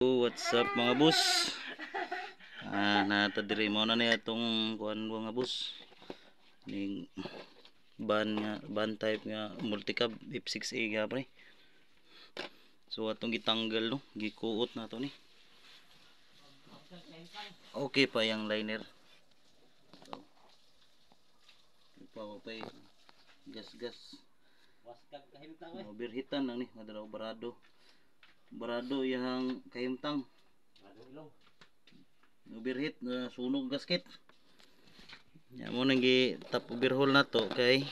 What's up mga boss? Natadiri mo na niya itong kuan mga boss. Ning ban type nga multicab F6A nga pre. So atong gitanggal no, gikuot na to ni. Okay pa yang liner. So, pa gas. Waskag kahimtang eh. Overheatan lang ni, madala barado. Barado yang kahimtang. Ilong. Overheat na sunog gasket. Ya mo nang gi top overhaul na to kay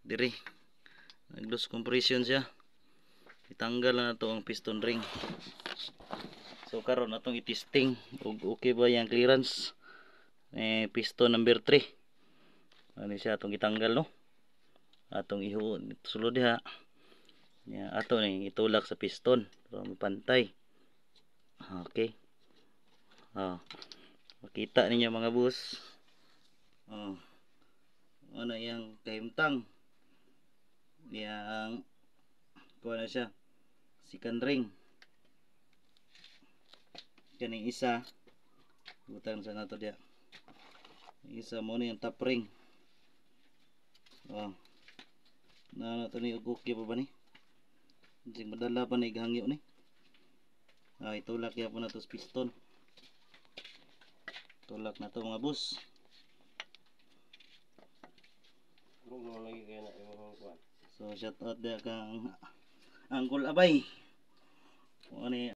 diri nag-loose compression siya. Itanggal na to ang piston ring. So karon atong i-testing ug okay ba yang clearance piston number 3. Ano siya atong itanggal no. Atong sulod diha. Ya ato ni itulak sa piston para mapantay. Okay. Makita ninyo mga boss. Ano yang kahimtang. Yang kuha na siya. Second ring. Kaning isa. Butang sa nato dia. Isa mo na yung top ring. Na to ni okay pa ba ni? Sing madala pa na ighangyo ni. Itulak ya po na to sa piston. Tulak na to mga boss. So shout out dia kang Uncle Abay. Ano